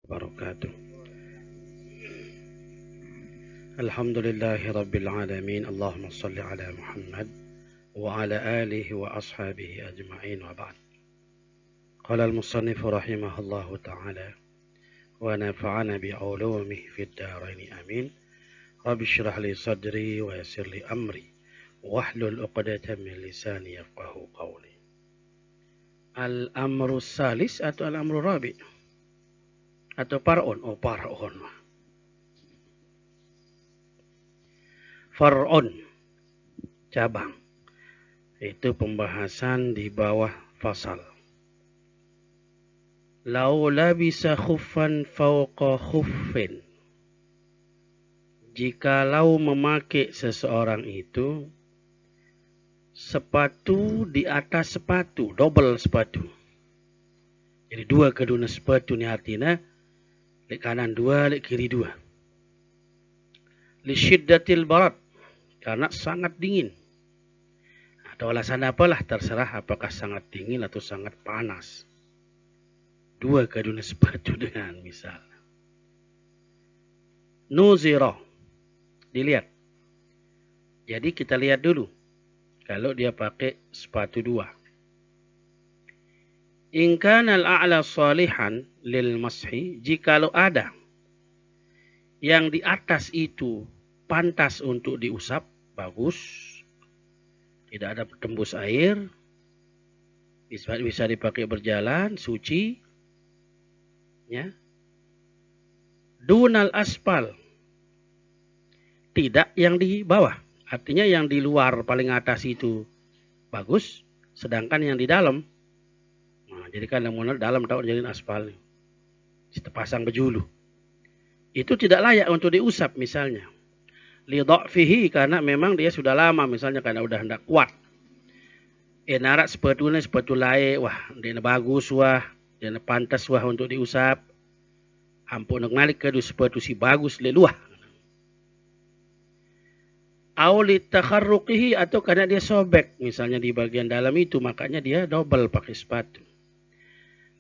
wabarakatuh. Alhamdulillahi rabbil alamin. Allahumma salli ala Muhammad wa ala alihi wa ashabihi ajma'in wa ba'd. Qala al-musannif rahimahullahu ta'ala wa nafa'ana bi'ulumihi fid dharain amin. Rabbi shrah li sadri wa yassir li amri wahlul 'uqdatam min lisani yafqahu qawli. Al-amru salis atau al-amru rabi' atau far'un? Oh, far'un. Far'un, cabang. Itu pembahasan di bawah fasal. Lau labisa khuffan fauqa khuffin. Jikalau memakai seseorang itu sepatu di atas sepatu, double sepatu. Jadi dua kedua sepatu ni artinya lek kanan dua, lek kiri dua. Li syiddatil barat, karena sangat dingin. Atau alasan apalah terserah, apakah sangat dingin atau sangat panas. Dua kedua sepatu dengan misal. Nuzira, dilihat. Jadi kita lihat dulu. Kalau dia pakai sepatu dua. In kana al-a'la salihan lil mashi, jikalau ada yang di atas itu pantas untuk diusap, bagus. Tidak ada tembus air. Bisa dipakai berjalan, suci. Ya. Dunal aspal. Tidak yang di bawah. Artinya yang di luar paling atas itu bagus. Sedangkan yang di dalam. Nah, jadi kan yang dalam tahu jadi aspal. Kita pasang bejulu. Itu tidak layak untuk diusap misalnya. Li dha'fihi, karena memang dia sudah lama misalnya, karena udah hendak kuat. Narak sepatu lain, wah dia bagus wah, dia pantas wah untuk diusap. Ampun nak malik ke sepatu si bagus leluah. Auli takharruqihi, atau karena dia sobek misalnya di bagian dalam itu, makanya dia double pakai sepatu.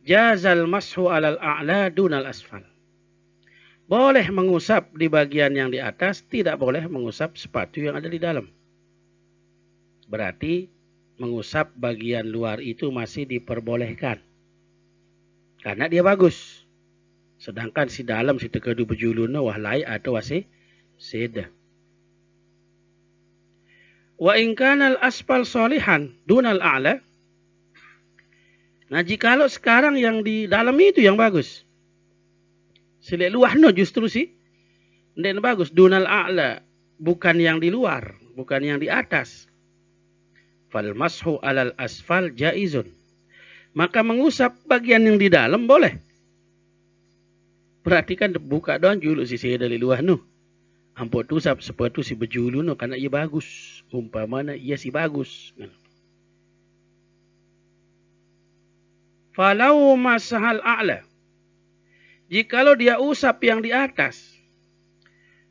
Jazal mashu alal a'la dunal asfal. Boleh mengusap di bagian yang di atas, tidak boleh mengusap sepatu yang ada di dalam. Berarti mengusap bagian luar itu masih diperbolehkan. Karena dia bagus. Sedangkan si dalam si tekadu bejuluna wah lai atau wasi seda. Wa in kana al-asfal salihan dunal a'la. Nah, jikalau sekarang yang di dalam itu yang bagus. Silek luar no justru sih. Ndak bagus dunal a'la, bukan yang di luar, bukan yang di atas. Fal mashu alal asfal jaizun. Maka mengusap bagian yang di dalam boleh. Perhatikan buka doang julu si saya dari luar no. Ampun tu usap sepatu si bejulu no karena ia bagus. Umpamana ia si bagus. Falau masahal a'la. Jikalau dia usap yang di atas.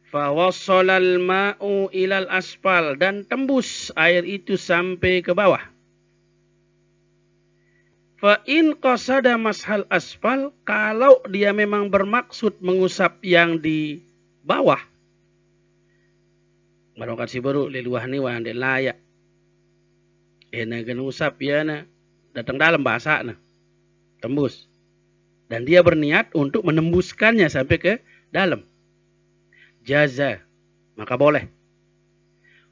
Fawassalal ma'u ilal asfal, dan tembus air itu sampai ke bawah. Fa in qasada mashal asfal, kalau dia memang bermaksud mengusap yang di bawah. Barangkali si baru leluah ni wah ndek layak. Na kena usap ya na datang dalam bahasa na. Tembus. Dan dia berniat untuk menembuskannya sampai ke dalam. Jaza, maka boleh.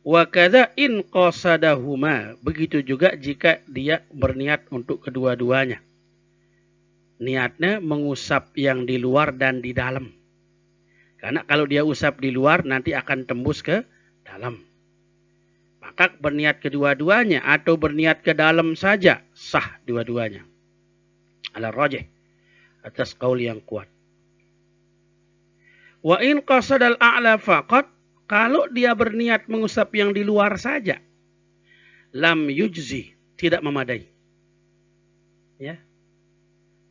Wa kadza in qasadahuma, begitu juga jika dia berniat untuk kedua-duanya. Niatnya mengusap yang di luar dan di dalam. Karena kalau dia usap di luar nanti akan tembus ke dalam. Maka berniat kedua-duanya atau berniat ke dalam saja sah dua-duanya. Ala rajih, atas qaul yang kuat. Wa in qasadal a'la faqat, kalau dia berniat mengusap yang di luar saja, lam yujzi, tidak memadai. Ya.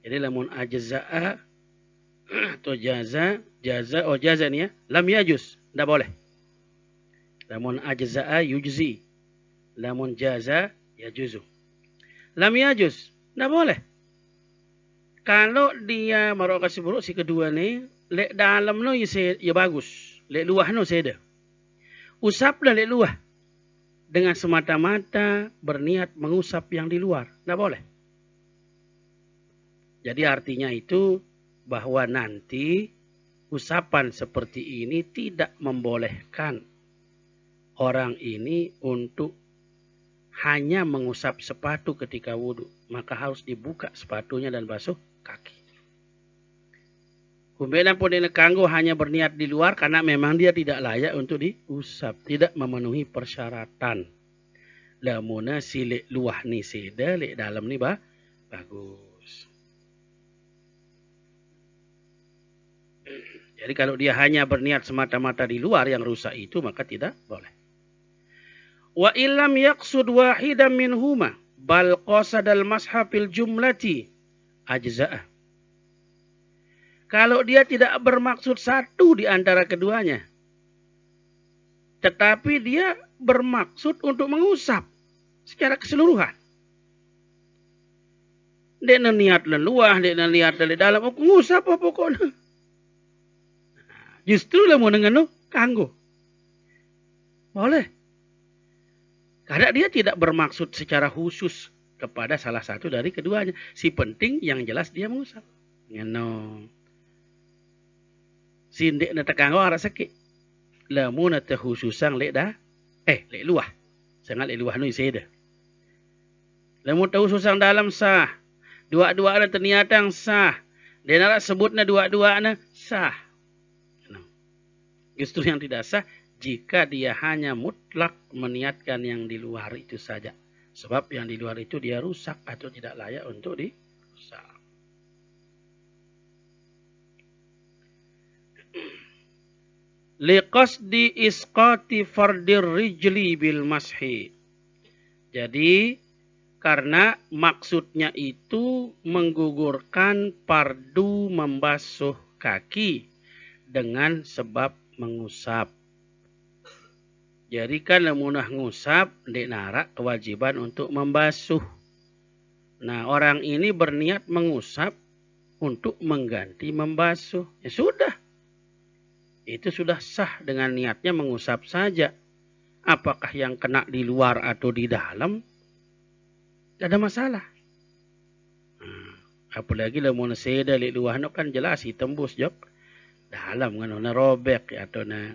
Jadi lamun ajza'a atau jaza ni ya, lam yajuz, tidak boleh. Lamun ajza'a yujzi, lamun jaza yajuzu. Lam yajuz, tidak boleh. Kalau dia marok kasih buruk si kedua nih, lek dalam no ya bagus, lek luah no seda. Usap dan lek luah dengan semata-mata berniat mengusap yang di luar, nggak boleh. Jadi artinya itu bahwa nanti usapan seperti ini tidak membolehkan orang ini untuk hanya mengusap sepatu ketika wudhu. Maka harus dibuka sepatunya dan basuh kaki. Kemudian pun ini kanggo hanya berniat di luar karena memang dia tidak layak untuk diusap. Tidak memenuhi persyaratan. Lamuna si lek luah ni seda, lek dalam ni bagus. Jadi kalau dia hanya berniat semata-mata di luar yang rusak itu maka tidak boleh. Wa illam yaqsud wahidan minhuma bal qasadal mashafil jumlati ajza'ah. Kalau dia tidak bermaksud satu di antara keduanya, tetapi dia bermaksud untuk mengusap secara keseluruhan. Dia niat leluah, dia niat dari dalam, aku ngusap apa pokoknya. Justru lah mau dengan kanggo. Boleh. Karena dia tidak bermaksud secara khusus kepada salah satu dari keduanya. Si penting yang jelas dia mengusap. Ngeno. Sindik na tekanggo arah sakit. Lamun na khususan lek dah. Lek luah. Sangat lek luah nu iseda. Lamun khususan dalam sah. Dua-dua na terniatang sah. Dia nak sebut na dua-dua na sah. Justru yang tidak sah jika dia hanya mutlak meniatkan yang di luar itu saja. Sebab yang di luar itu dia rusak atau tidak layak untuk dirusak. Liqasdi isqati fardir rijli bil mashi. Jadi karena maksudnya itu menggugurkan fardu membasuh kaki dengan sebab mengusap. Jadi kan lamunah ngusap dek narak kewajiban untuk membasuh. Nah orang ini berniat mengusap untuk mengganti membasuh. Ya sudah. Itu sudah sah dengan niatnya mengusap saja. Apakah yang kena di luar atau di dalam? Tidak ada masalah. Apalagi lamun seda li luar no kan jelas tembus jok. Dalam kan na robek atau na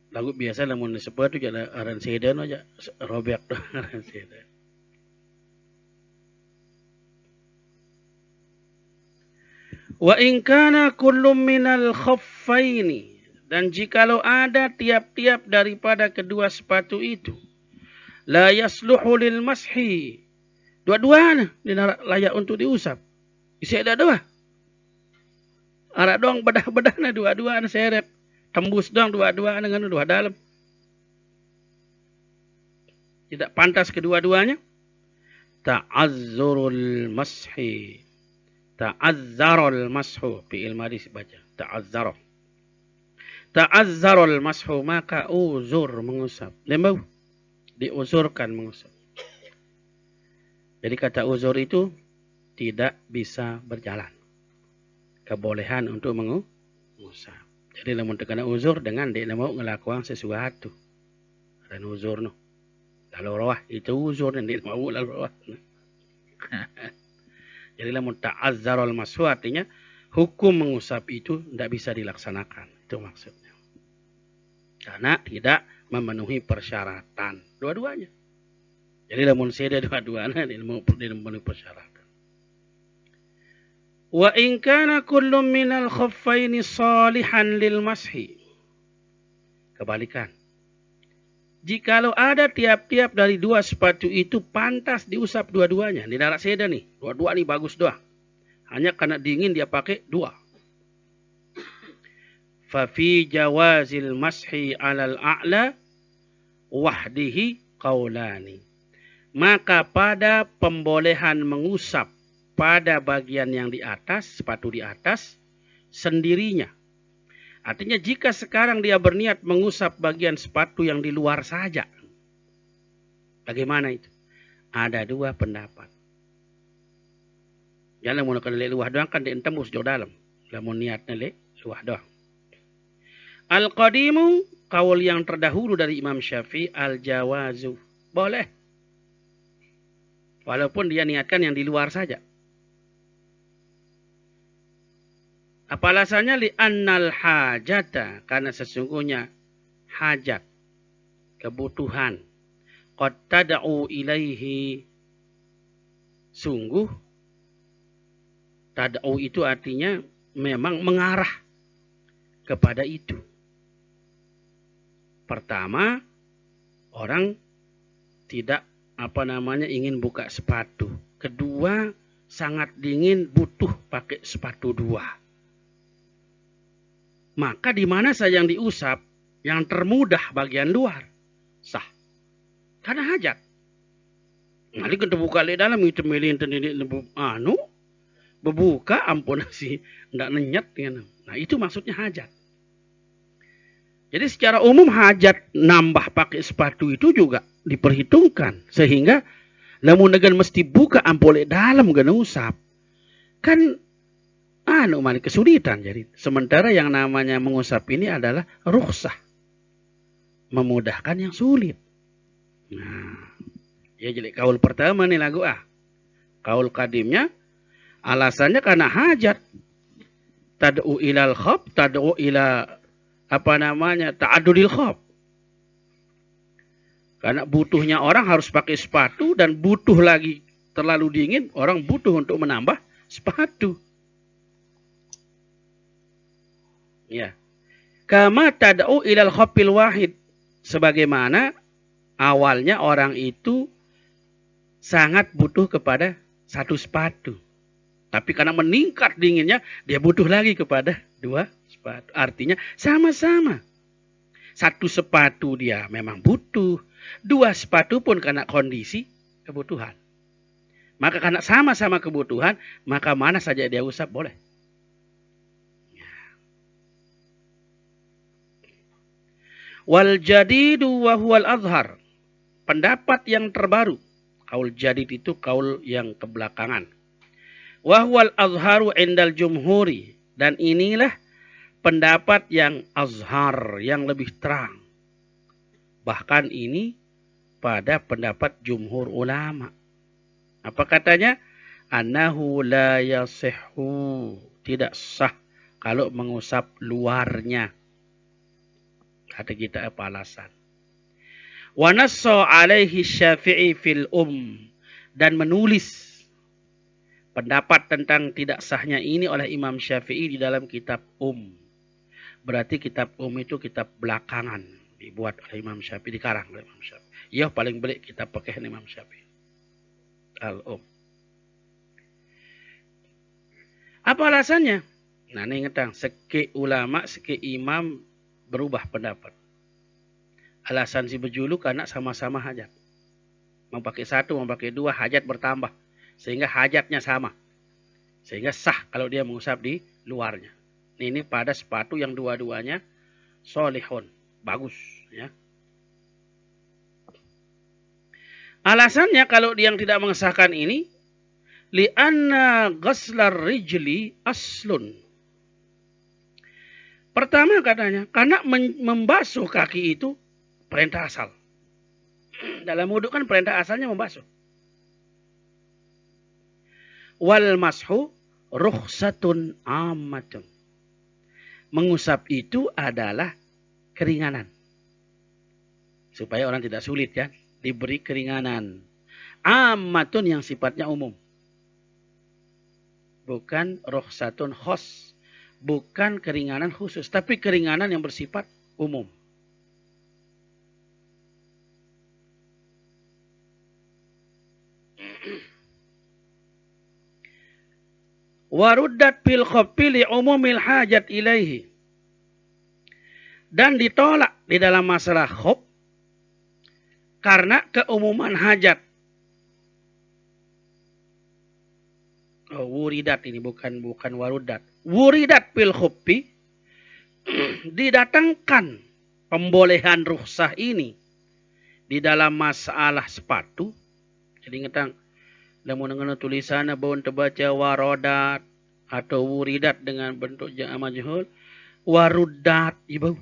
lagu biasa lamun sepatu jadi aran seda no aja robek tu aran seda. Wa in kana kullu minal khaffaini, dan jikalau ada tiap-tiap daripada kedua sepatu itu la yasluhu lil mashi, dua-duanya layak untuk diusap. Isi ada dua. Arak doang bedah-bedahna dua-duanya seret. Tembus doang dua-duanya dengan dua dalam. Tidak pantas kedua-duanya. Ta'azzurul mashi. Ta'azzarul mashu. Fi'il madhi baca. Ta'azzarul. Ta'azzarul mashu. Maka uzur mengusap. Lembau. Diuzurkan mengusap. Jadi kata uzur itu tidak bisa berjalan. Kebolehan untuk mengusap. Jadi lamun terkena uzur dengan dia mau ngelakukan sesuatu. Dan uzur no. Lalu roh itu uzur dan dia mau lalu roh. Jadi lamun ta'azzarul mashu artinya hukum mengusap itu tidak bisa dilaksanakan. Itu maksudnya. Karena tidak memenuhi persyaratan. Dua-duanya. Jadi lamun seda dua-duanya dia memenuhi persyaratan. Wa in kana kullu minal khaffaini salihan lil mashi. Kebalikan. Jikalau ada tiap-tiap dari dua sepatu itu pantas diusap dua-duanya. Di darat seda nih. Dua-dua nih bagus doang. Hanya karena dingin dia pakai dua. Fa fi jawazil mashi alal a'la wahdihi qaulani. Maka pada pembolehan mengusap pada bagian yang di atas, sepatu di atas, sendirinya. Artinya jika sekarang dia berniat mengusap bagian sepatu yang di luar saja. Bagaimana itu? Ada dua pendapat. Jangan mau nak luah doang kan dia tembus jauh dalam. Lamun niatnya luah doang. Al-qadimu kaul yang terdahulu dari Imam Syafi'i al-jawazu. Boleh. Walaupun dia niatkan yang di luar saja. Apa alasannya? Li'annal hajata. Karena sesungguhnya hajat. Kebutuhan. Qad tad'u ilaihi. Sungguh. Tad'u itu artinya memang mengarah kepada itu. Pertama, orang tidak ingin buka sepatu. Kedua, sangat dingin butuh pakai sepatu dua. Maka di mana saja yang diusap, yang termudah bagian luar, sah. Karena hajat. Nanti kita buka di dalam itu milih bebuka ampun sih ndak nenyet kan. Nah, itu maksudnya hajat. Jadi secara umum hajat nambah pakai sepatu itu juga diperhitungkan sehingga lamun negan mesti buka ampun dalam gana usap. Kan kesulitan jadi. Sementara yang namanya mengusap ini adalah rukhsah. Memudahkan yang sulit. Nah, ya jadi kaul pertama nih lagu Kaul kadimnya alasannya karena hajat. Tad'u ilal khab, tad'u ila ta'adudil khab. Karena butuhnya orang harus pakai sepatu dan butuh lagi terlalu dingin, orang butuh untuk menambah sepatu. Ya. Kama tad'u ilal khabbil wahid. Sebagaimana awalnya orang itu sangat butuh kepada satu sepatu. Tapi karena meningkat dinginnya, dia butuh lagi kepada dua sepatu. Artinya sama-sama. Satu sepatu dia memang butuh. Dua sepatu pun karena kondisi kebutuhan. Maka karena sama-sama kebutuhan, maka mana saja dia usap boleh. Wal jadidu wa huwal azhar. Pendapat yang terbaru. Kaul jadid itu kaul yang kebelakangan. Wahwal azharu indal jumhuri. Dan inilah pendapat yang azhar, yang lebih terang. Bahkan ini pada pendapat jumhur ulama. Apa katanya? Annahu la yasihhu. Tidak sah kalau mengusap luarnya. Kata kita apa alasan? Wa nassa alaihi Syafi'i fil dan menulis pendapat tentang tidak sahnya ini oleh Imam Syafi'i di dalam kitab Berarti kitab itu kitab belakangan dibuat oleh Imam Syafi'i, dikarang oleh Imam Syafi'i. Ya paling belik kita pakai Imam Syafi'i. Apa alasannya? Nah, ini ngetang seki ulama, seki imam berubah pendapat. Alasan si berjulu karena sama-sama hajat. Mau pakai satu, mau pakai dua, hajat bertambah. Sehingga hajatnya sama. Sehingga sah kalau dia mengusap di luarnya. Ini pada sepatu yang dua-duanya solihun. Bagus. Ya. Alasannya kalau dia yang tidak mengesahkan ini. Li'anna ghaslar rijli aslun. Pertama katanya. Karena membasuh kaki itu perintah asal. Dalam wudhu kan perintah asalnya membasuh. Wal mashu rukhsatun ammatun. Mengusap itu adalah keringanan. Supaya orang tidak sulit kan. Diberi keringanan. Ammatun yang sifatnya umum. Bukan rukhsatun khos. Bukan keringanan khusus. Tapi keringanan yang bersifat umum. Waruddat fil khaffi li umumil hajat ilaihi. Dan ditolak di dalam masalah khaf karena keumuman hajat. Wuridat ini bukan waruddat. Wuridat fil khaffi didatangkan pembolehan rukhsah ini di dalam masalah sepatu. Jadi ngetang Lamun ngana tulisanna baun terbaca warodat atau wuridat dengan bentuk jama' majhul, warudat ibu.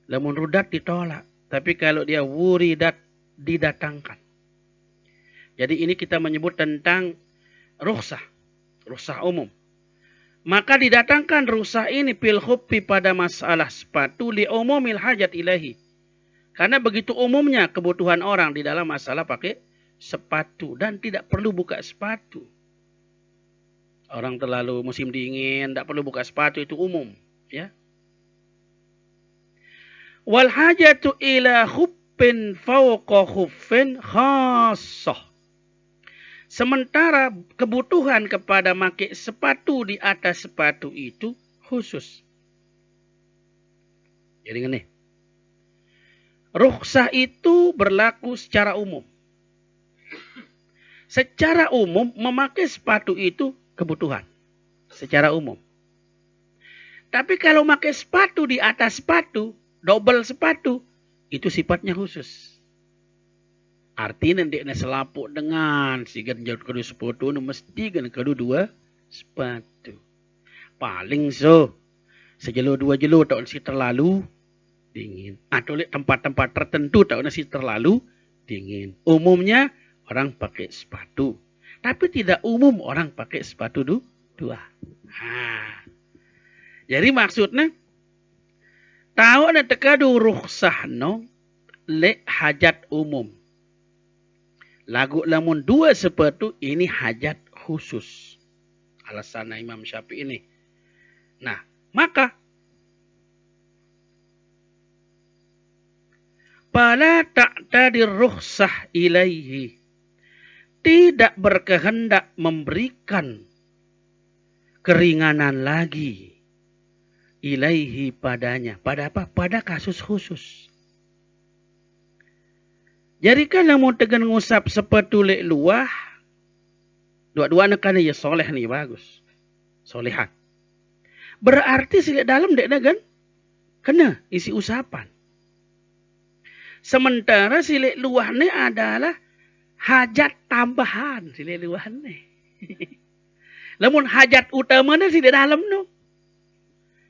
Lamun rudat ditolak. Tapi kalau dia wuridat didatangkan. Jadi ini kita menyebut tentang rukhsah. Rukhsah umum. Maka didatangkan rukhsah ini fil khuffi pada masalah sepatu li umumil hajat ilahi. Karena begitu umumnya kebutuhan orang di dalam masalah pakai sepatu. Dan tidak perlu buka sepatu. Orang terlalu musim dingin, tidak perlu buka sepatu, itu umum. Ya. Wal hajatu ila khuffin fawqa khuffin khassah. Sementara kebutuhan kepada pakai sepatu di atas sepatu itu khusus. Jadi gini. Rukhsah itu berlaku secara umum. Secara umum memakai sepatu itu kebutuhan. Secara umum. Tapi kalau pakai sepatu di atas sepatu, double sepatu, itu sifatnya khusus. Artinya ndekna selapuk dengan si genjot kedua sepatu mesti kan kedua dua sepatu. Paling so sejelo dua jelo tak si terlalu dingin. Atau tempat-tempat tertentu tak si terlalu dingin. Umumnya orang pakai sepatu. Tapi tidak umum orang pakai sepatu dua. Jadi maksudnya tahu ada tekadu rukhsah no le hajat umum. Lagu lamun dua sepatu ini hajat khusus. Alasan Imam Syafi'i ini. Nah, maka fala ta'tadir rukhsah ilaihi. Tidak berkehendak memberikan keringanan lagi ilaihi padanya. Pada apa? Pada kasus khusus. Jadi kan lamun tegan ngusap sepatu lek luah, dua-dua kan ya soleh nih bagus. Solehan. Berarti silek dalam dek kan kena isi usapan. Sementara silek luah ni adalah hajat tambahan silek luah ni. Lamun hajat utamanya silek dalam no.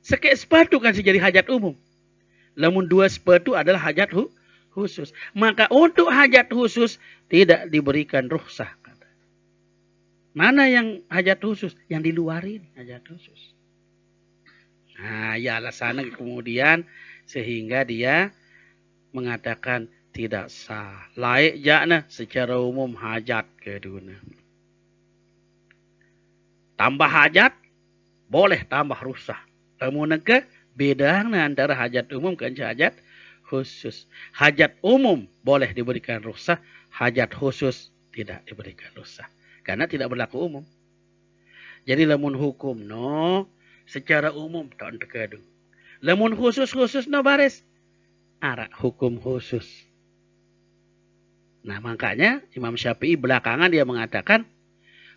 Sekek sepatu kan jadi hajat umum. Lamun dua sepatu adalah hajat khusus. Maka untuk hajat khusus tidak diberikan rukhsah. Mana yang hajat khusus? Yang di luarin hajat khusus. Nah, ya alasannya kemudian sehingga dia mengatakan tidak sah. Laik jakna secara umum hajat keduna. Tambah hajat boleh tambah rukhsah. Kemudian bedanya antara hajat umum dan hajat khusus. Hajat umum boleh diberikan rukhsah, hajat khusus tidak diberikan rukhsah. Karena tidak berlaku umum. Jadi lamun hukum no secara umum tak tekadu. Lamun khusus no baris arak hukum khusus. Nah, makanya Imam Syafi'i belakangan dia mengatakan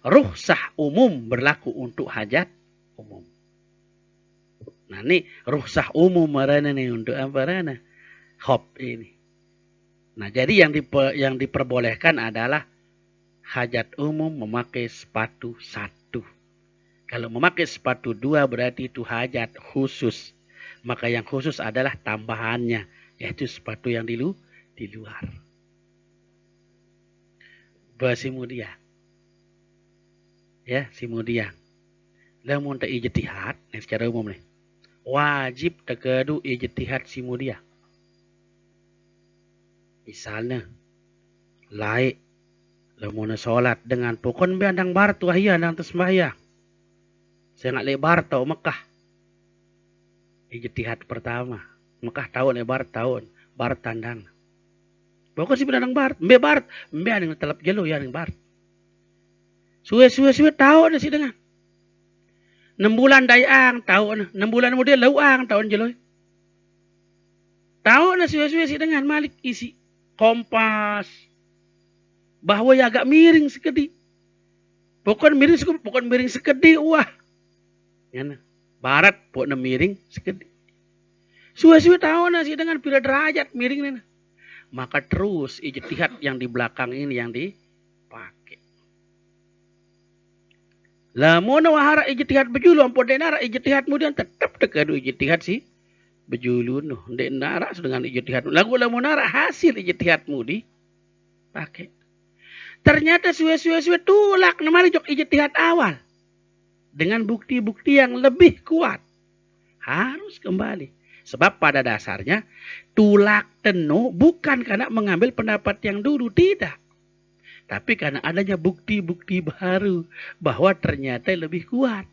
rukhsah umum berlaku untuk hajat umum. Nah, ini rukhsah umum marana nih untuk apa rana? Khop ini. Nah, jadi yang diperbolehkan adalah hajat umum memakai sepatu satu. Kalau memakai sepatu dua berarti itu hajat khusus. Maka yang khusus adalah tambahannya, yaitu sepatu yang di luar. Bersimudia. Ya, simudia. Lamun tak ijtihad, secara umum nih. Wajib tekadu ijtihad simudia. Misalnya, laik lamun salat dengan pokon biandang bartu ahya nang sembahyang. Saya nak lebar tau Mekah. Ijtihad pertama. Mekah tahun lebar tahun. Bar tandang. Pokok si biandang bar. Mbe bar. Mbe yang telap jelo ya yang bar. Suwe tahun si dengan. 6 bulan dayang tahun. 6 bulan kemudian lauang tahun jelo. Tahun suwe si dengan malik isi. Kompas. Bahwa ya agak miring sekedi. Pokon miring sekedi. Wah. Yana. Barat pokon miring sekedi. Suwe tahun nasi dengan pira derajat miring nana. Maka terus ijtihad yang di belakang ini yang dipakai. Lamun wahara ijtihad bejulu ampun dek nara ijtihad kemudian tetap dekadu ijtihad si bejulu no. Dek nara dengan ijtihad. Lagu lamun nara hasil ijtihadmu di pakai. Ternyata suwe-suwe tulak namanya jok ijtihad awal. Dengan bukti-bukti yang lebih kuat. Harus kembali. Sebab pada dasarnya tulak tenu bukan karena mengambil pendapat yang dulu. Tidak. Tapi karena adanya bukti-bukti baru bahwa ternyata lebih kuat.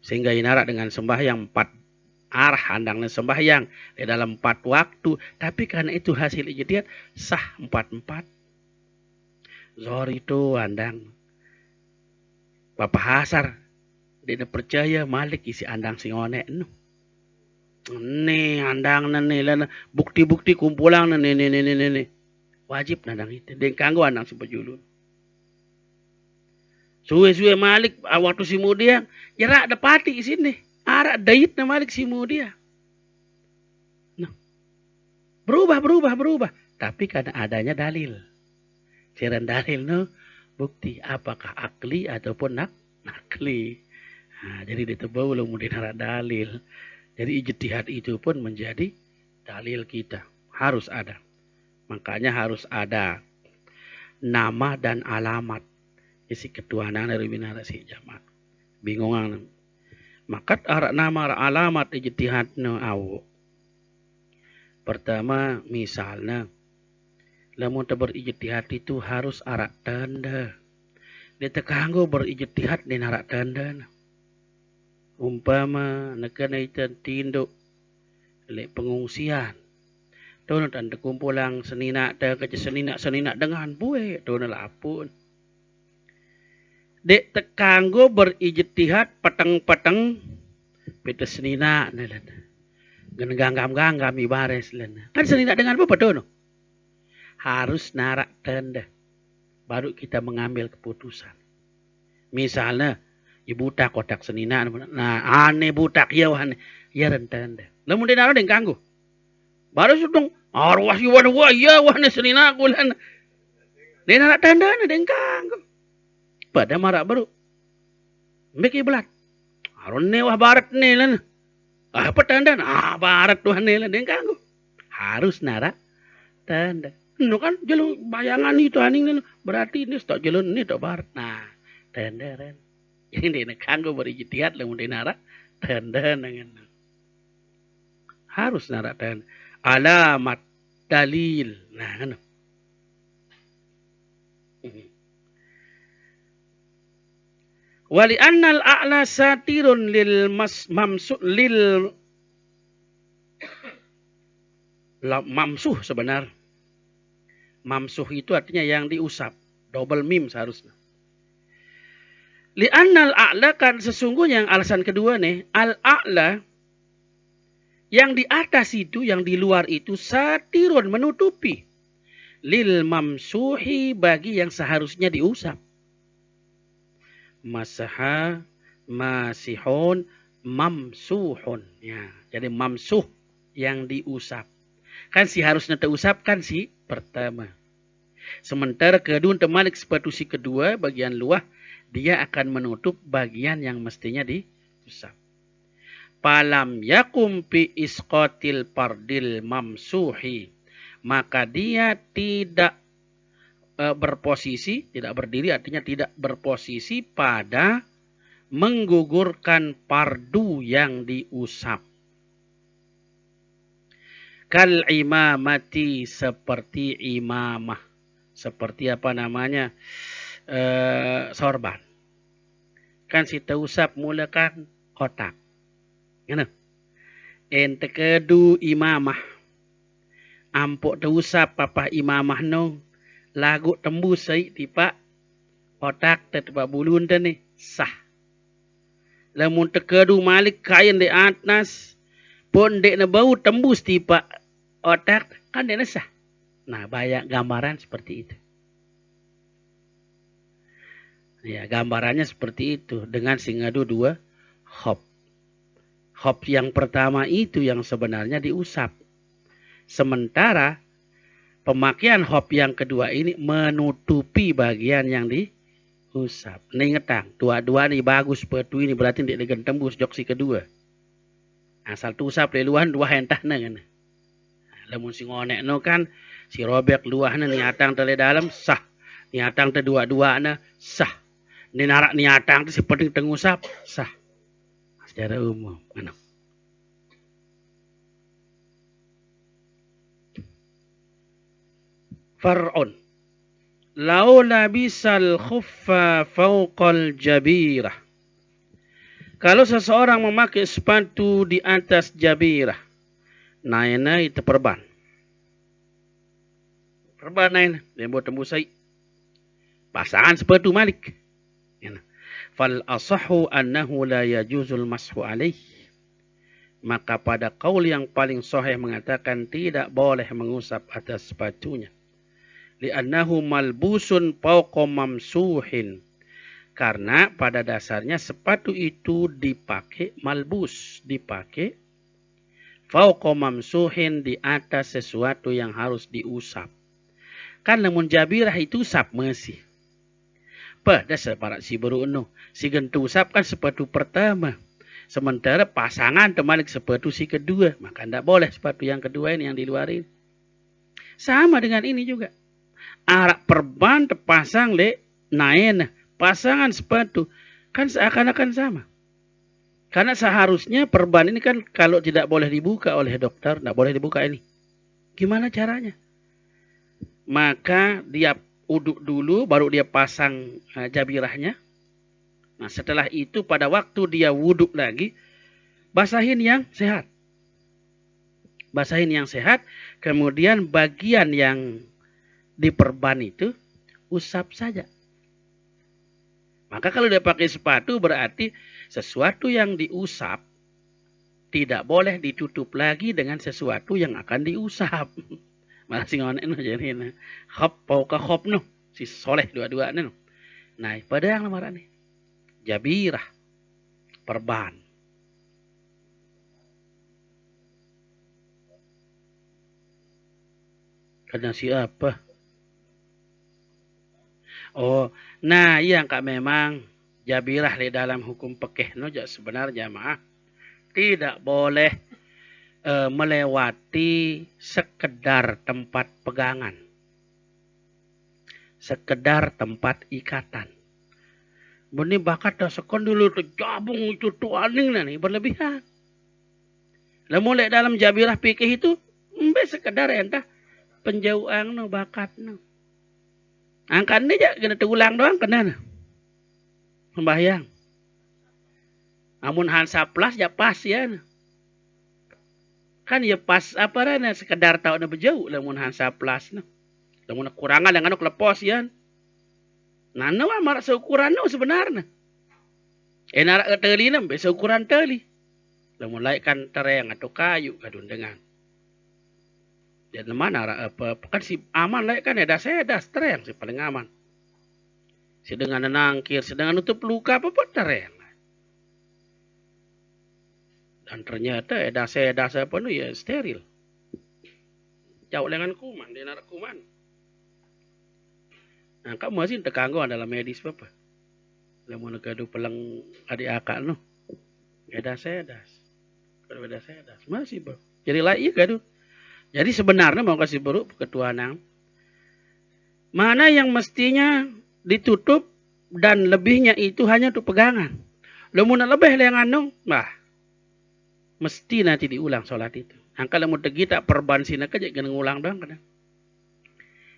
Sehingga inara dengan sembahyang 4 arah handangnya sembahyang di dalam 4 waktu. Tapi karena itu hasil ijtihad sah 4-4. Zuhur itu handang. Bapak Hasar. Dia percaya Malik isi handang singone. Nih handang nih. Bukti-bukti kumpulan nih. Wajib nadang itu. Dia kanggo andang si bejulu. Suwe-suwe Malik waktu si mudia. Jarak dapati di sini. Arak dait na Malik si mudia. Nah. Berubah. Tapi karena adanya dalil. Siran dalil no. Bukti apakah akli ataupun nakli. Nah, jadi ditebau kemudian ada dalil. Jadi ijtihad itu pun menjadi dalil kita. Harus ada. Makanya harus ada nama dan alamat. Isi ketuhanan dari binara si jamaah. Bingungan. Maka arak nama arak alamat ijtihad no awu. Pertama misalnya. Lamun berijtihad itu harus arak tanda. Dia tekanggo berijtihad di arak tanda. Umpama nekana itu tinduk. Lek pengungsian. Dono tanda kumpulang senina ada kerja senina dengan buih dono lapun. Dek tekanggo berijtihad peteng beta senina nalan. Genggam-ganggam ibares lan. Kan senina dengan apa dono? Harus narak tanda baru kita mengambil keputusan. Misalnya ibu tak kotak senina nah aneh butak ya wahane ya tanda. Lamun dia narak kanggo. Baru sudah arwah yuwan wa ya wahne senina kulan. Dia nak tanda na dengkang. Pada marak baru. Mbeki belat. Aron ne wah barat ne lan. Apa tanda? Barat tuh ne lan dengkang. Harus narak tanda. No kan jalan bayangan itu aning berarti ini stok jalan ini tok barat. Nah, tanda ren. Jadi dia kanggo berijtihad lamun dia narak tanda nangan. Harus narak tanda. Alamat dalil. Nah, kan. Wali annal a'la satirun lil mamsuh sebenar. Mamsuh itu artinya yang diusap. Double mim seharusnya. Li annal a'la kan sesungguhnya yang alasan kedua nih. Al-a'la yang di atas itu, yang di luar itu satirun menutupi. Lil mamsuhi bagi yang seharusnya diusap. Masaha, masihun, mamsuhun. Ya, jadi mamsuh yang diusap. Kan si harusnya terusap kan si pertama. Sementara kedua temalik sepatu si kedua bagian luar. Dia akan menutup bagian yang mestinya diusap. Palam yakum pi isqatil pardil mamsuhi. Maka dia tidak berposisi, tidak berdiri artinya tidak berposisi pada menggugurkan pardu yang diusap. Kal imamati seperti imamah. Seperti apa namanya? Sorban. Kan si usap mula kan kotak. Gitu. Ente kedu imamah. Ampuk terusap papa imamah no. Lagu tembus say tipa. Otak tetap bulun ni sah. Lamun tekedu malik kain di atas. Pun dek na bau tembus tipa. Otak kan dia sah. Nah banyak gambaran seperti itu. Ya gambarannya seperti itu. Dengan singadu 2 hop. Hop yang pertama itu yang sebenarnya diusap. Sementara pemakaian hop yang kedua ini menutupi bagian yang usap. Nih ngetang, dua-dua nih bagus petu ini berarti dia dengan tembus joksi kedua. Asal tu usap leluhan dua hentah kan. Lamun si ngonek no kan si robek luahna niatang tele dalam sah. Niatang te dua-dua na sah. Ni narak niatang te seperti tengusap sah. Secara umum. Ano. Far'un. Lau labisal khuffa fauqal jabirah. Kalau seseorang memakai sepatu di atas jabirah. Naina itu perban. Perban naina. Dia buat tembusai. Pasangan sepatu malik. Fal asahu annahu la yajuzul mashu alaih. Maka pada kaul yang paling sahih mengatakan tidak boleh mengusap atas sepatunya. Li'annahu malbusun fawqa mamsuhin. Karena pada dasarnya sepatu itu dipakai malbus. Dipakai fawqa mamsuhin di atas sesuatu yang harus diusap. Kan namun jabirah itu usap masih. Dasar para si beruno. Si gentu usap kan sepatu pertama. Sementara pasangan terbalik sepatu si kedua. Maka tidak boleh sepatu yang kedua ini yang diluarin. Sama dengan ini juga. Arak perban terpasang le naen. Pasangan sepatu. Kan seakan-akan sama. Karena seharusnya perban ini kan kalau tidak boleh dibuka oleh dokter. Tidak boleh dibuka ini. Gimana caranya? Maka dia uduk dulu baru dia pasang jabirahnya. Nah setelah itu pada waktu dia wuduk lagi, basahin yang sehat. Basahin yang sehat, kemudian bagian yang diperban itu usap saja. Maka kalau dia pakai sepatu berarti sesuatu yang diusap tidak boleh ditutup lagi dengan sesuatu yang akan diusap. Malah si ngonek no jadi na khop pau ka khop no si soleh dua-dua no. Nah pada yang nomor ini jabirah perban. Kena siapa? Oh, nah yang kak memang jabirah di dalam hukum fikih no sebenarnya mah tidak boleh melewati sekedar tempat pegangan. Sekedar tempat ikatan. Beni bakat dah sekon dulu tergabung itu tuaning nih berlebihan. Lamun mulai dalam jabirah fikih itu sekedar entah penjauhan no bakat no. Angkan ni je kena terulang doang kena nah. Sembahyang. Amun hansa plus ya pas ya. Nah. Kan ya pas apa rana sekedar tahu na berjauh lamun hansa plus no. Lamun kurangan dengan kelepos ya. Nah, no amar seukuran no sebenarnya. Narak ke teli na seukuran teli. Lamun lain kan tereng atau kayu kadun dengan. Dan mana apa kan si aman lain kan ada sedas tereng si paling aman. Sedang nangkir, sedang nutup luka apa tereng. Dan ternyata sedas apa nu ya steril. Jauh dengan kuman, dia narak kuman. Nah, kamu masih terganggu dalam medis apa? Lamun kadu pelang adik akak no. Sedas. Kalau sedas masih bro. Jadi lain kadu. Jadi sebenarnya mau kasih buruk ketua nang. Mana yang mestinya ditutup dan lebihnya itu hanya untuk pegangan. Lamun lebih lengan no, mesti nanti diulang sholat itu. Angka lamun tegita perban sina kerja kena ngulang doang kadang.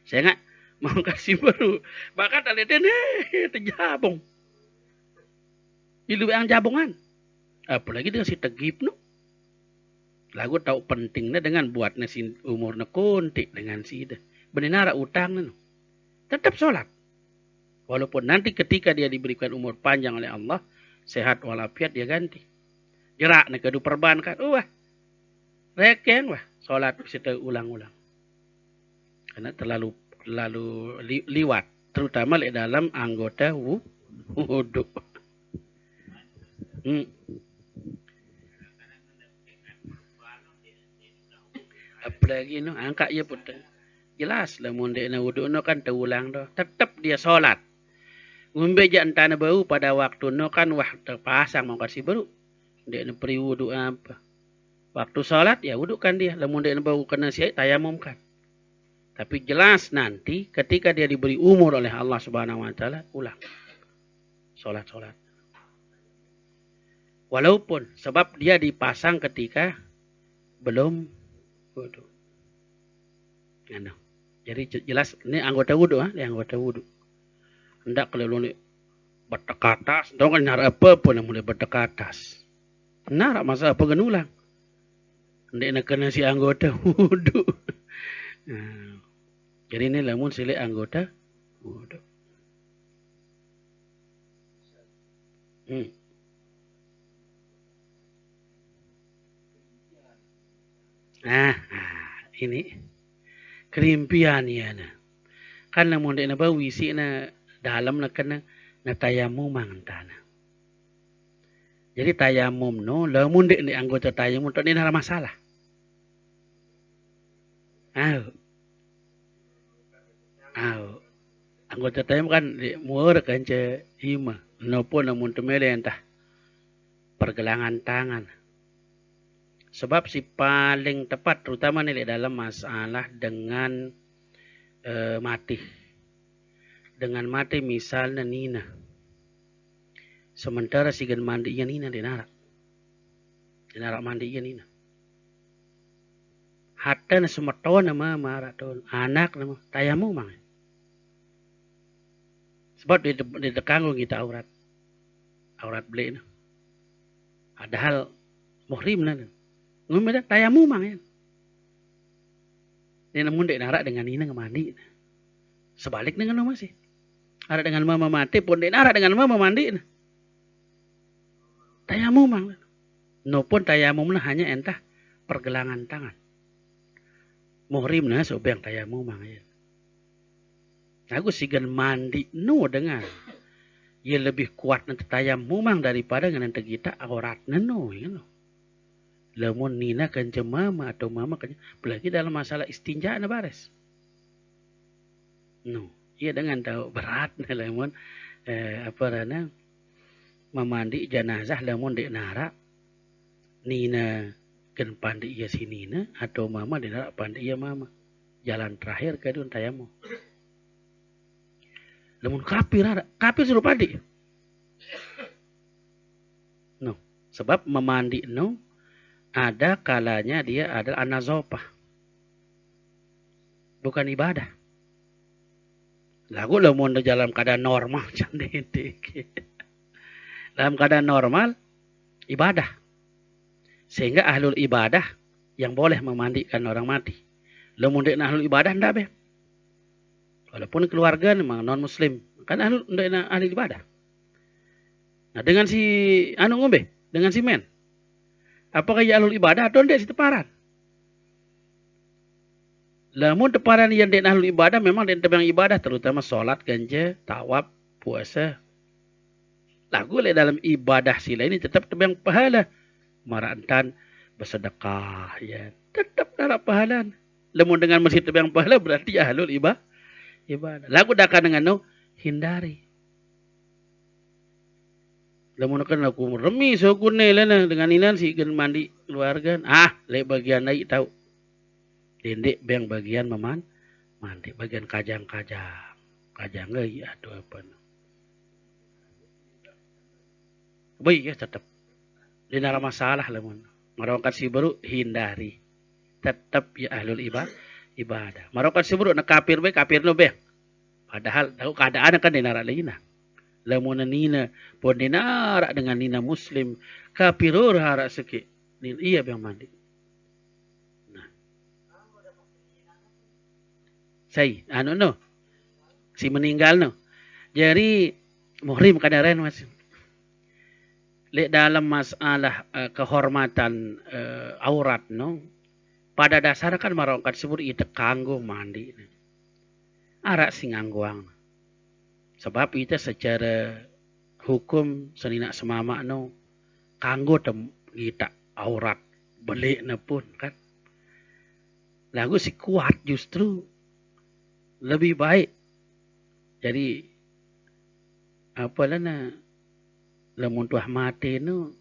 Saya nggak mau kasih baru. Bahkan tadi terjabung. Ilu yang jabungan. Apalagi dengan si tegip no. Lagu tahu pentingnya dengan buatnya si umurnya kuntik dengan si ida. Benar utang no. Tetap sholat. Walaupun nanti ketika dia diberikan umur panjang oleh Allah, sehat walafiat dia ganti. Jerak nak kedu perban kan. Wah. Rekeng wah. Sholat bisa ulang-ulang. Karena terlalu liwat. Terutama di dalam anggota wudhu. Apalagi no, angkat ya pun. Jelas lah mun dia wudhu no kan terulang doh. Tetap dia sholat. Ngumbe ja entana bau pada waktu no kan wah terpasang mau kasih baru. Dia peri wudu apa. Waktu sholat ya wudu kan dia. Lamun dia bau kena siai tayamum kan. Tapi jelas nanti ketika dia diberi umur oleh Allah Subhanahu wa taala ulang sholat. Walaupun sebab dia dipasang ketika belum wudu. Ano. Jadi jelas ini anggota wudu ini anggota wudu. Hendak kalau lu betek atas, dong kan nyara apa pun yang mulai betek atas. Nara masa apa genulang. Hendak nak kena si anggota wudu. Nah, jadi ini lamun silih anggota wudu. Ini kerimpian ya na. Kan lamun dek na ba wisi na dalam na kena na tayamum mangtana. Jadi tayamum no lamun dek ni anggota tayamum tak ada masalah. Anggota tayamum kan muar kan ce hima. No pun lamun temele entah pergelangan tangan. Sebab si paling tepat terutama nih dalam masalah dengan mati. Dengan mati misalnya Nina. Sementara si gen mandinya Nina dinarak. Dinarak mandinya Nina. Hatta na sumaton nama maraton anak nama tayamu mang. Sebab di dekanggo kita aurat beli na. Padahal muhrim na. Ngumeda tayamu mang ya. Dia namun dek narak dengan Nina ngemandi. Sebalik dengan masih. Ada dengan mama mati pun dek narak dengan mama mandi. Tayamum mang. No pun tayamum hanya entah pergelangan tangan. Muhrim na sobeng tayamum mang ya. Aku sigan mandi no dengan ia lebih kuat nanti tayamum mang daripada dengan nanti kita aurat no ya no. Lamun Nina kanca mama atau mama kanca apalagi dalam masalah istinja na bares. No, ia dengan tahu berat na lamun apa rana memandi jenazah lamun dek nara Nina kan pandi ia si Nina atau mama dek nara pandi ia mama. Jalan terakhir ke dun tayamu. Lamun kafir suruh pandi. No, sebab memandi no ada kalanya dia adalah anazopah. Bukan ibadah. Lagu lamun dalam keadaan normal dalam keadaan normal ibadah. Sehingga ahlul ibadah yang boleh memandikan orang mati. Lamun dek ahlul ibadah ndak be. Walaupun keluarga memang non muslim, kan ahlul ndak ahli ibadah. Nah dengan si ngombe, dengan si men. Apakah ia ahlul ibadah atau tidak si teparan? Lamun teparan yang den ahlul ibadah memang den tebang ibadah terutama solat, ganja, tawaf, puasa. Lagu le dalam ibadah sila ini tetap tebang pahala. Marantan bersedekah ya. Tetap dapat pahala. Lamun dengan masih tebang pahala berarti ahlul ibadah. Lagu dakan dengan no hindari. Lamun kan aku remis aku nelana dengan inan si gen mandi keluarga. Le bagian naik tahu. Dendek beng bagian mandi bagian kajang. Kajang lagi aduh apa. Baik ya tetap. Tidak ada masalah lamun. Marokan si baru hindari. Tetap ya ahlul ibadah. Marokan si baru nak kafir no be. Padahal tahu keadaan kan dinara lina. Lamun nina pun dinara dengan nina muslim kafirur harak seki. Iya yang mandi. Nah. Saya no. Si meninggal no. Jadi muhrim kadaren mas. Dalam masalah kehormatan aurat no. Pada dasar kan marongkat sebut itu kanggo mandi. Arak singangguang. Sebab itu secara hukum senina semama no kanggo kita aurat belik na pun kan. Lagu si kuat justru lebih baik. Jadi apalah na lamun tuah mati nu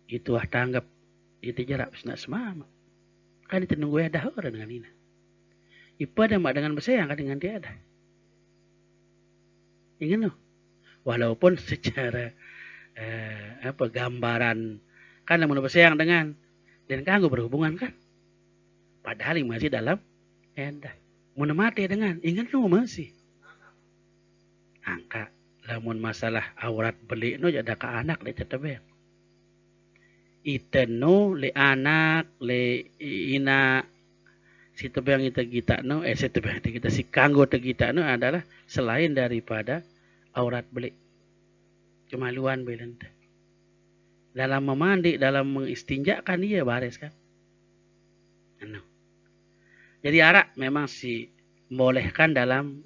itu tanggap itu jarak nak semama kan itu nunggu edah orang dengan ini ipa ada mak dengan bersayang kan dengan dia ada ingin no walaupun secara gambaran kan lamun bersayang dengan dan kanggo berhubungan kan padahal masih dalam edah mun mati dengan ingat no masih angka lamun masalah aurat beli no ada ke anak le tetabe iteno le anak le ina si tebang kita kita no si tebang kita si kanggo kita no adalah selain daripada aurat beli kemaluan belente dalam memandi dalam mengistinjakan dia baris kan no. Jadi arak memang si bolehkan dalam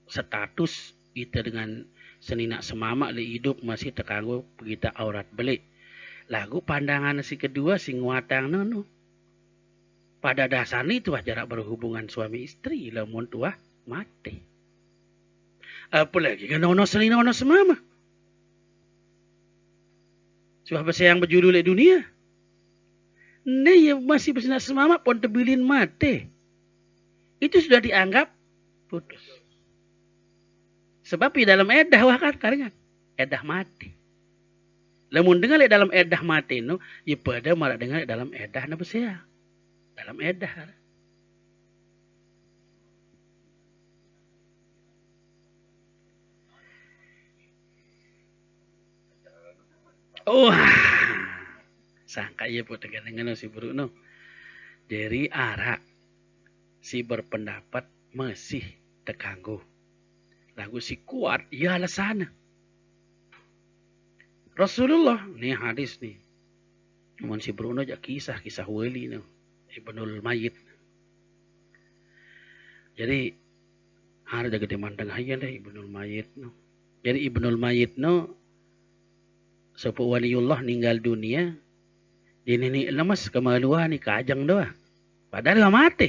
status kita dengan senina semama le hidup masih terkanggu kita aurat beli. Lagu pandangan si kedua si nguatang no. Pada dasarnya itu jarak berhubungan suami istri lamun tuah mati. Apalagi kan ono senina ono semama. Suah yang berjudul le dunia. Nih masih bersama semama pun terbilin mati. Itu sudah dianggap putus. Sebab di dalam edah wakan karingan edah mati. Lamun dengar dalam edah mati no, ya pada malah dengar dalam edah na bersaya. Dalam edah. Oh, sangka ya po dengan si buruk no. Dari arak si berpendapat masih terganggu. Lagu si kuat, ya alasan. Rasulullah, ni hadis ni. Namun si Bruno aja kisah wali no. Ibnul Mayyit. Jadi ada jaga demandang aja deh Ibnul Mayyit no. Jadi Ibnul Mayyit no sepu waliullah ninggal dunia. Dia ni lemas kemaluan ni kajang doa. Padahal dia mati.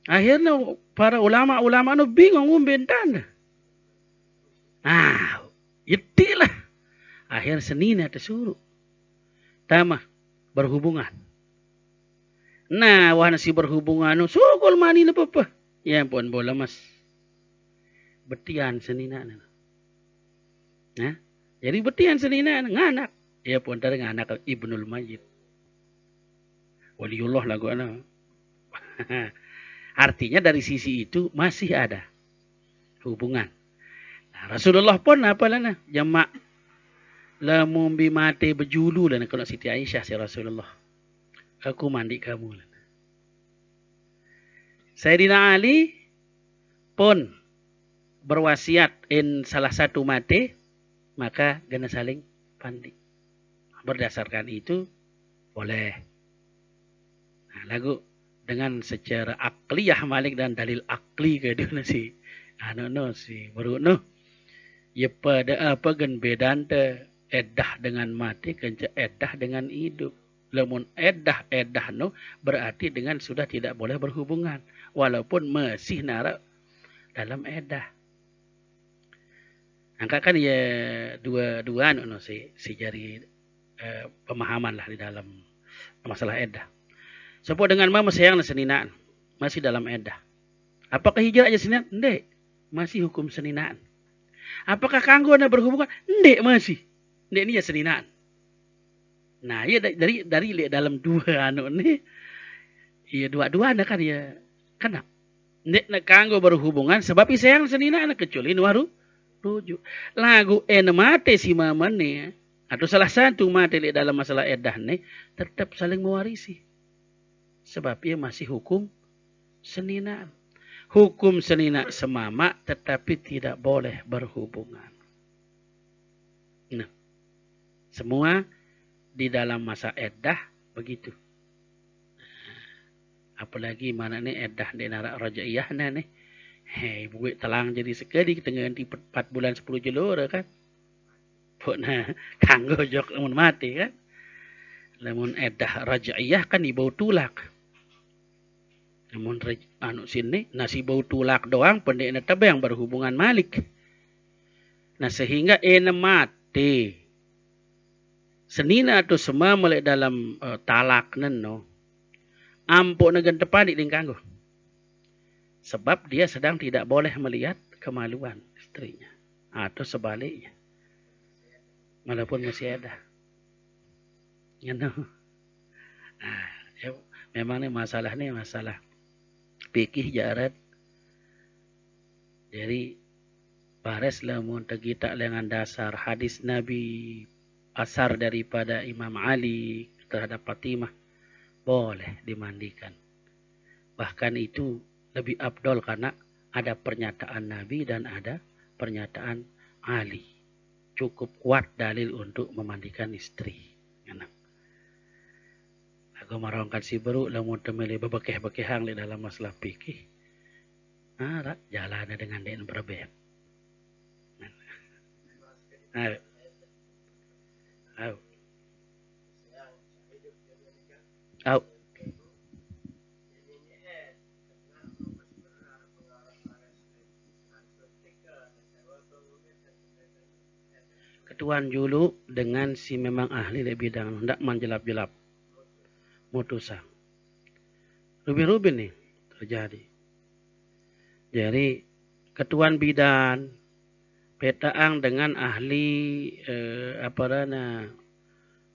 Akhirnya para ulama-ulama no bingung ngumbentan. Itilah. Akhir Senin ada suruh. Tamah berhubungan. Nah, wahana si berhubungan no sugol mani na papa. Ya ampun bola mas. Betian Senina. Nah, jadi betian Senina nganak. Ya pun dari nganak Ibnul Mayyit. Waliullah lagu ana. Artinya dari sisi itu masih ada hubungan. Nah, Rasulullah pun apalah jamak lamun bi mati berjulu dan kalau Siti Aisyah si Rasulullah. Aku mandi kamu. Sayyidina Ali pun berwasiat in salah satu mati maka kena saling mandi. Berdasarkan itu boleh. Nah, lagu dengan secara akliyah malik dan dalil akli ke dia si si baru no ya pada apa gen bedan te edah dengan mati kenca edah dengan hidup lamun edah no berarti dengan sudah tidak boleh berhubungan walaupun masih nara dalam edah angka kan ya dua no si jari pemahaman lah di dalam masalah edah. Sebab dengan mama sayang seninaan. Masih dalam edah. Apakah hijrah aja seninaan? Ndek. Masih hukum seninaan. Apakah kanggo na berhubungan? Ndek masih. Ndek ni ya seninaan. Nah, ya dari dalam dua anu ni. Ya dua-dua kan ya. Kena. Ndek na kanggo berhubungan. Sebab sayang seninaan kecuali nuaru. Rujuk. Lagu mati si mama ni. Atau salah satu mati dalam masalah edah ni. Tetap saling mewarisi. Sebab ia masih hukum senina. Hukum senina semama tetapi tidak boleh berhubungan. Nah, semua di dalam masa eddah begitu. Apalagi mana nih eddah di narak rajaiyah nih. Hei, buik telang jadi sekali tengah di 4 bulan 10 jelur kan. Pokna kanggo jok lamun mati kan. Lamun eddah rajaiyah kan dibau tulak. Namun anu sini nasi bau tulak doang pendek na tabang berhubungan malik. Nah sehingga mati. Senina atau semua mulai dalam talak no. Ampuk nagan tepadik din kanggo. Sebab dia sedang tidak boleh melihat kemaluan istrinya. Atau sebaliknya. Walaupun masih ada. Gitu. Nah, ya, memang ini masalah fikih jarat. Jadi bares lamun tegita dengan dasar hadis Nabi, asar daripada Imam Ali terhadap Fatimah, boleh dimandikan. Bahkan itu lebih afdol karena ada pernyataan Nabi dan ada pernyataan Ali. Cukup kuat dalil untuk memandikan istri. Aku marongkan si baru lamun temeli bebekeh-bekehang di dalam masalah fikih. Jalan dengan den berbeda. Ayo. Ketuan dulu dengan si memang ahli di bidang, hendak menjelap-jelap. Mutusa. Rubin-rubin nih terjadi. Jadi ketuan bidan petaang dengan ahli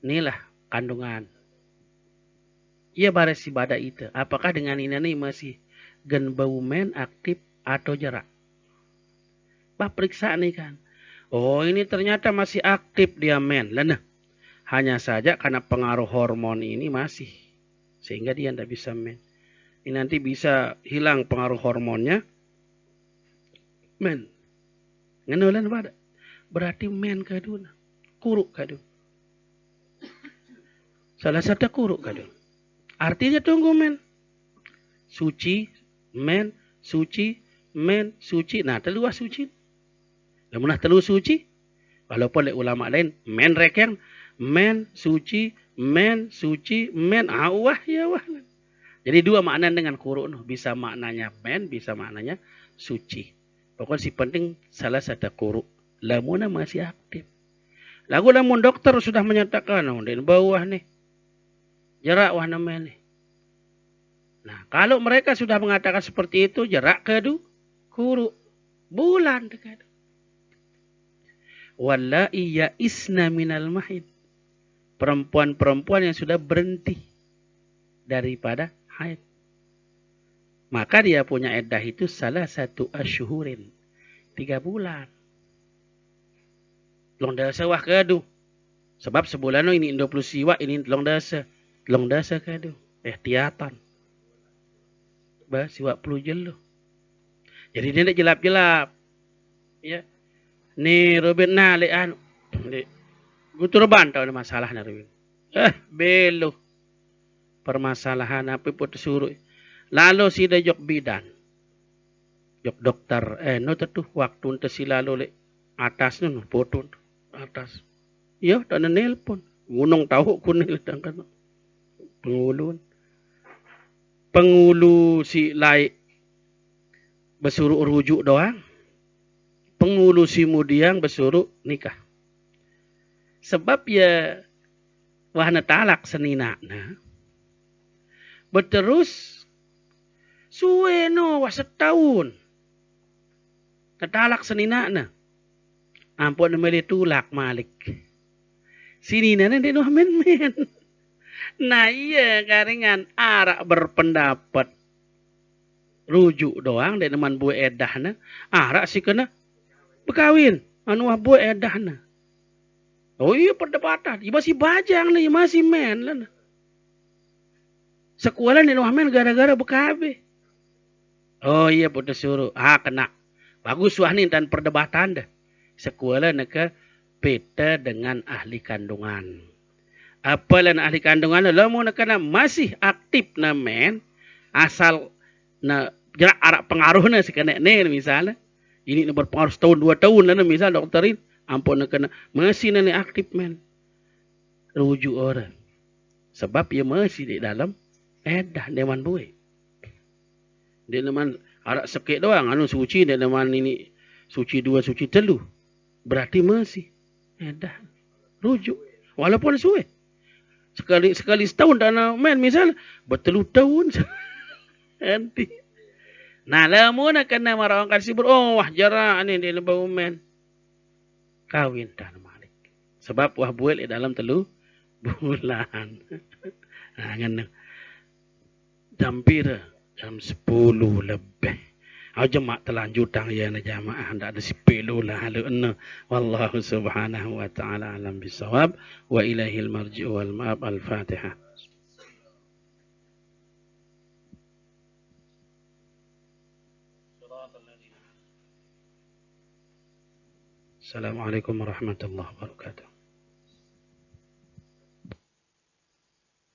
inilah kandungan. Ia bares si bada itu. Apakah dengan ini masih gen bau men aktif atau jerak? Bah periksa nih kan. Oh ini ternyata masih aktif dia men. Lenah. Hanya saja karena pengaruh hormon ini masih. Sehingga dia tidak bisa men. Ini nanti bisa hilang pengaruh hormonnya. Men. Ngenolan pada. Berarti men kaduna. Kuruk kaduna. Salah satu kuruk kaduna. Artinya tunggu men. Suci. Men. Suci. Men. Suci. Nah telua suci. Lamunah telu suci. Walaupun oleh ulama lain. Men rekeng. Men. Suci. Men. Suci. Men. Awah ya wah. Jadi dua makna dengan kuruk. Bisa maknanya men. Bisa maknanya suci. Pokoknya si penting salah satu kuruk. Lamunah masih aktif. Lamun dokter sudah menyatakan. Di bawah nih. Jerak wah namanya nih. Nah kalau mereka sudah mengatakan seperti itu. Jerak kedu. Kuruk. Bulan dekat. Wallahi ya'isna minal mahid. Perempuan-perempuan yang sudah berhenti. Daripada haid. Maka dia punya iddah itu salah satu asyhurin. 3 bulan. Long dasa wah kedu. Sebab sebulan ini 20 siwa ini long dasa. Long dasa kedu. Ihtiyatan. Bah siwa 10 jelo. Jadi dia tidak jelap-jelap. Ya. Ni Robin na lian. Gutur bantau ada masalah na Robin. Belo. Permasalahan apa pun suruh. Lalu si da jok bidan. Jok dokter. No tentu waktu ente si lalu le atas no foto atas. Ya, tak ada nelpon. Gunung tahu kunil kan. Pengulu si lai bersuruh rujuk doang. Pengulu si mudiang bersuruh nikah. Sebab ya wahana talak senina na. Berterus suwe no wah setahun. Natalak senina na. Ampun namanya tulak malik. Sini na di no men. Nah iya karingan arak berpendapat. Rujuk doang dan teman buah edah na. Arak si kena berkawin. Anu wah buah edah na. Oh iya perdebatan. Ia masih bajang nih. Masih men lah. Sekolah ni wah men gara-gara berkabe. Oh iya putus suruh. Kena. Bagus wah ni dan perdebatan dah. Sekolah neka peta dengan ahli kandungan. Apalah ahli kandungan lah mau nekana masih aktif na men asal na jerak arak pengaruhnya si kena ni misalnya ini berpengaruh setahun 2 tahun lah misal dokterin ampun nekana masih ni aktif men rujuk orang sebab ia masih di dalam edah dewan buih Dia neman arak sekek doang, anu suci dia neman ini suci 2 suci 3. Berarti masih. Dah rujuk. Walaupun suwe. Sekali setahun tak nak main misal bertelu tahun. Nanti. Nah, lamun akan nama orang kasih wah jarang ni dia lebih main. Kawin dah malik. Sebab wah buat dalam telu bulan. Nah, ngene. Jam pira? Jam 10 lebih. Jemaah terlanjur tang ya na jamaah ndak ada 10 lah halu enna. Wallahu subhanahu wa ta'ala alam bisawab wa ilahil marji'u wal ma'ab al-Fatihah. Assalamualaikum warahmatullahi wabarakatuh.